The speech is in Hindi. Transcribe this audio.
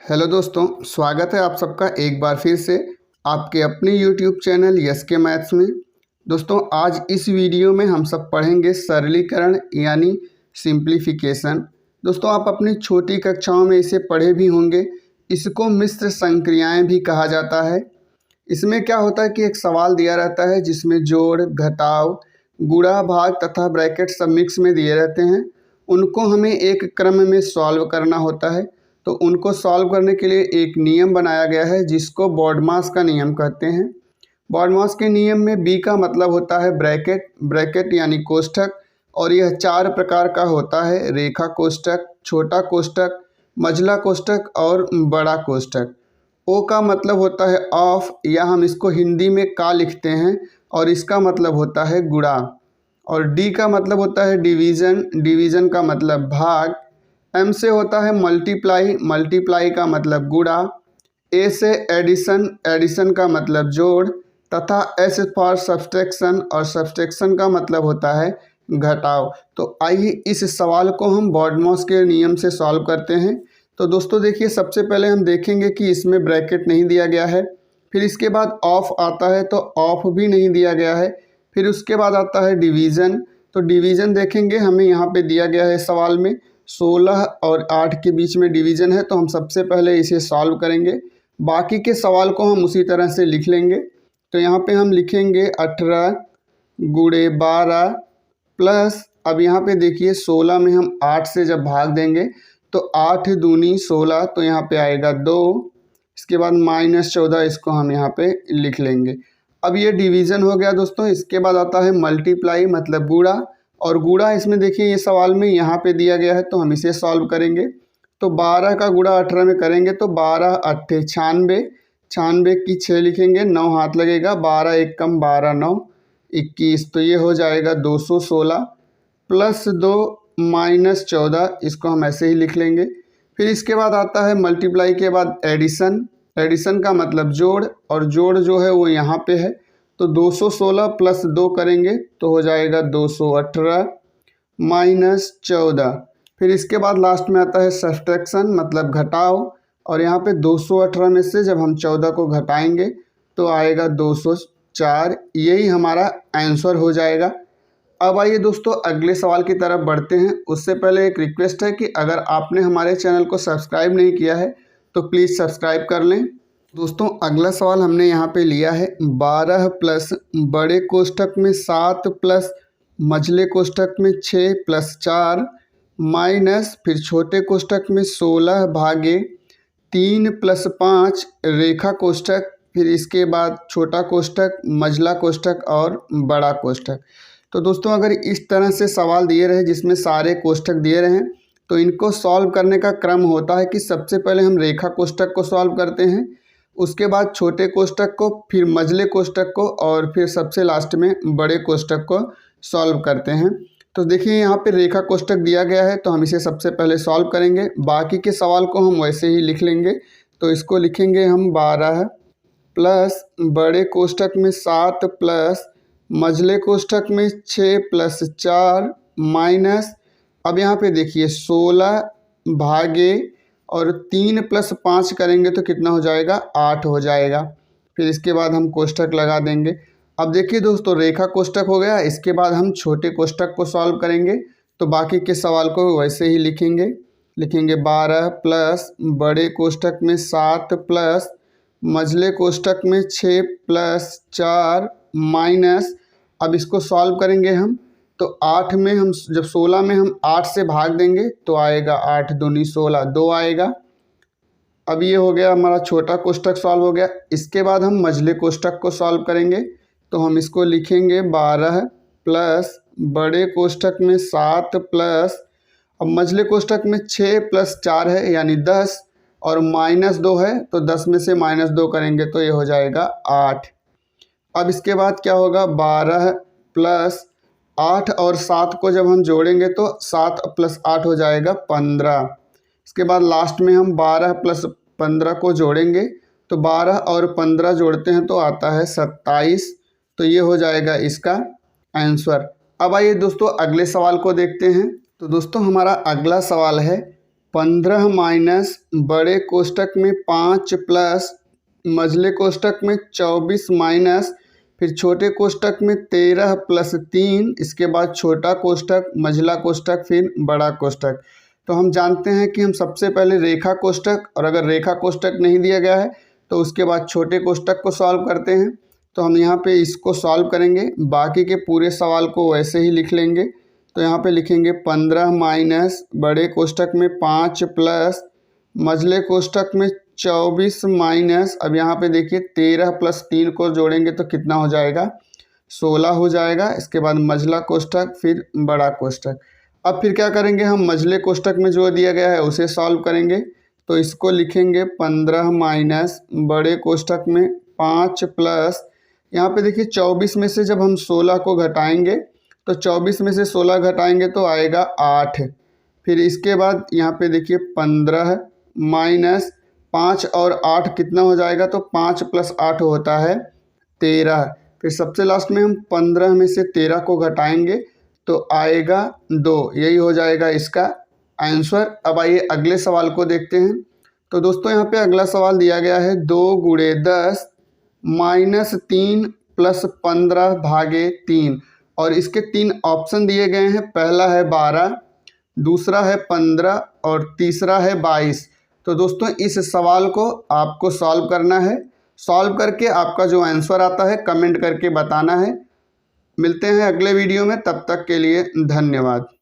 हेलो दोस्तों, स्वागत है आप सबका एक बार फिर से आपके अपने यूट्यूब चैनल यस के मैथ्स में। दोस्तों, आज इस वीडियो में हम सब पढ़ेंगे सरलीकरण यानी सिंप्लीफिकेशन। दोस्तों, आप अपनी छोटी कक्षाओं में इसे पढ़े भी होंगे। इसको मिश्र संक्रियाएं भी कहा जाता है। इसमें क्या होता है कि एक सवाल दिया रहता है जिसमें जोड़, घटाव, गुणा, भाग तथा ब्रैकेट सब मिक्स में दिए रहते हैं। उनको हमें एक क्रम में सॉल्व करना होता है। तो उनको सॉल्व करने के लिए एक नियम बनाया गया है जिसको बॉडमास का नियम कहते हैं। बॉडमास के नियम में बी का मतलब होता है ब्रैकेट, ब्रैकेट यानी कोष्ठक, और यह 4 प्रकार का होता है: रेखा कोष्ठक, छोटा कोष्ठक, मझला कोष्ठक और बड़ा कोष्ठक। ओ का मतलब होता है ऑफ, या हम इसको हिंदी में का लिखते हैं, और इसका मतलब होता है गुणा। और डी का मतलब होता है डिवीज़न, डिवीज़न का मतलब भाग। एम से होता है मल्टीप्लाई, मल्टीप्लाई का मतलब गुणा। ए से एडिशन, एडिशन का मतलब जोड़, तथा एस फॉर सब्सट्रैक्शन, और सब्सट्रैक्शन का मतलब होता है घटाव। तो आइए इस सवाल को हम बॉडमास के नियम से सॉल्व करते हैं। तो दोस्तों देखिए, सबसे पहले हम देखेंगे कि इसमें ब्रैकेट नहीं दिया गया है। फिर इसके बाद ऑफ आता है तो ऑफ भी नहीं दिया गया है। फिर उसके बाद आता है डिवीज़न। तो डिवीज़न देखेंगे, हमें यहाँ पे दिया गया है सवाल में 16 और 8 के बीच में डिवीज़न है, तो हम सबसे पहले इसे सॉल्व करेंगे। बाकी के सवाल को हम उसी तरह से लिख लेंगे। तो यहाँ पे हम लिखेंगे 18 गुणे 12 प्लस, अब यहाँ पे देखिए 16 में हम 8 से जब भाग देंगे तो 8 दूनी 16, तो यहाँ पे आएगा 2। इसके बाद -14, इसको हम यहाँ पे लिख लेंगे। अब ये डिवीज़न हो गया दोस्तों। इसके बाद आता है मल्टीप्लाई मतलब गुणा, और गुणा इसमें देखिए ये सवाल में यहाँ पे दिया गया है तो हम इसे सॉल्व करेंगे। तो 12 का गुणा 18 में करेंगे तो 12 8 96, 96 की 6 लिखेंगे, 9 हाथ लगेगा, 12 1 कम 12 9 21, तो ये हो जाएगा 216 प्लस 2 -14, इसको हम ऐसे ही लिख लेंगे। फिर इसके बाद आता है मल्टीप्लाई के बाद एडिशन, एडिशन का मतलब जोड़, और जोड़ जो है वो यहाँ पे है। तो 216 प्लस 2 करेंगे तो हो जाएगा 218 -14। फिर इसके बाद लास्ट में आता है सब्सट्रैक्शन मतलब घटाव, और यहाँ पे 218 में से जब हम 14 को घटाएंगे तो आएगा 204। यही हमारा आंसर हो जाएगा। अब आइए दोस्तों अगले सवाल की तरफ बढ़ते हैं। उससे पहले एक रिक्वेस्ट है कि अगर आपने हमारे चैनल को सब्सक्राइब नहीं किया है तो प्लीज़ सब्सक्राइब कर लें। दोस्तों अगला सवाल हमने यहाँ पे लिया है 12 प्लस बड़े कोष्ठक में 7 प्लस मझले कोष्ठक में 6 प्लस 4 माइनस, फिर छोटे कोष्ठक में 16 भागे 3 प्लस 5 रेखा कोष्ठक, फिर इसके बाद छोटा कोष्ठक, मझला कोष्ठक और बड़ा कोष्ठक। तो दोस्तों अगर इस तरह से सवाल दिए रहे जिसमें सारे कोष्ठक दिए रहे तो इनको सॉल्व करने का क्रम होता है कि सबसे पहले हम रेखा कोष्ठक को सॉल्व करते हैं, उसके बाद छोटे कोष्ठक को, फिर मझले कोष्ठक को, और फिर सबसे लास्ट में बड़े कोष्ठक को सॉल्व करते हैं। तो देखिए यहाँ पे रेखा कोष्ठक दिया गया है तो हम इसे सबसे पहले सॉल्व करेंगे। बाकी के सवाल को हम वैसे ही लिख लेंगे। तो इसको लिखेंगे हम 12 प्लस बड़े कोष्ठक में 7 प्लस मझले कोष्ठक में 6 प्लस 4 माइनस, अब यहाँ पे देखिए 16 भागे, और 3 प्लस 5 करेंगे तो कितना हो जाएगा, 8 हो जाएगा। फिर इसके बाद हम कोष्ठक लगा देंगे। अब देखिए दोस्तों रेखा कोष्ठक हो गया। इसके बाद हम छोटे कोष्ठक को सॉल्व करेंगे। तो बाकी के सवाल को वैसे ही लिखेंगे। 12 प्लस बड़े कोष्ठक में 7 प्लस मझले कोष्ठक में 6 प्लस 4 माइनस, अब इसको सॉल्व करेंगे हम। तो 8 में हम जब 16 में हम 8 से भाग देंगे तो आएगा 8 दूनी 16, 2 आएगा। अब ये हो गया हमारा छोटा कोष्ठक सॉल्व हो गया। इसके बाद हम मझले कोष्ठक को सॉल्व करेंगे। तो हम इसको लिखेंगे 12 प्लस बड़े कोष्ठक में 7 प्लस, अब मझले कोष्ठक में 6 प्लस 4 है यानी 10, और -2 है तो 10 में से -2 करेंगे तो ये हो जाएगा 8। अब इसके बाद क्या होगा, 12 प्लस 8 और 7 को जब हम जोड़ेंगे तो 7 प्लस 8 हो जाएगा 15। इसके बाद लास्ट में हम 12 प्लस 15 को जोड़ेंगे तो 12 और 15 जोड़ते हैं तो आता है 27। तो ये हो जाएगा इसका आंसर। अब आइए दोस्तों अगले सवाल को देखते हैं। तो दोस्तों हमारा अगला सवाल है 15 माइनस बड़े कोष्टक में 5 प्लस मझले कोष्टक में 24 माइनस फिर छोटे कोष्टक में 13 प्लस 3, इसके बाद छोटा कोष्टक, मझला कोष्टक, फिर बड़ा कोष्टक। तो हम जानते हैं कि हम सबसे पहले रेखा कोष्टक, और अगर रेखा कोष्टक नहीं दिया गया है तो उसके बाद छोटे कोष्टक को सॉल्व करते हैं। तो हम यहाँ पे इसको सॉल्व करेंगे, बाकी के पूरे सवाल को वैसे ही लिख लेंगे। तो यहाँ पे लिखेंगे 15 माइनस बड़े कोष्टक में 5 प्लस मझले कोष्टक में 24 माइनस, अब यहाँ पे देखिए 13 प्लस 3 को जोड़ेंगे तो कितना हो जाएगा, 16 हो जाएगा। इसके बाद मझला कोष्टक, फिर बड़ा कोष्टक। अब फिर क्या करेंगे, हम मझले कोष्टक में जो दिया गया है उसे सॉल्व करेंगे। तो इसको लिखेंगे 15 माइनस बड़े कोष्टक में 5 प्लस, यहाँ पे देखिए 24 में से जब हम 16 को घटाएंगे तो 24 में से 16 घटाएंगे तो आएगा 8। फिर इसके बाद यहाँ पे देखिए 15 माइनस 5 और 8 कितना हो जाएगा, तो 5 प्लस 8 होता है 13। फिर सबसे लास्ट में हम 15 में से 13 को घटाएंगे तो आएगा 2। यही हो जाएगा इसका आंसर। अब आइए अगले सवाल को देखते हैं। तो दोस्तों यहाँ पे अगला सवाल दिया गया है 2 गुणे 10 माइनस 3 प्लस 15 भागे 3, और इसके 3 ऑप्शन दिए गए हैं। पहला है 12, दूसरा है 15 और तीसरा है 22। तो दोस्तों इस सवाल को आपको सॉल्व करना है। सॉल्व करके आपका जो आंसर आता है कमेंट करके बताना है। मिलते हैं अगले वीडियो में, तब तक के लिए धन्यवाद।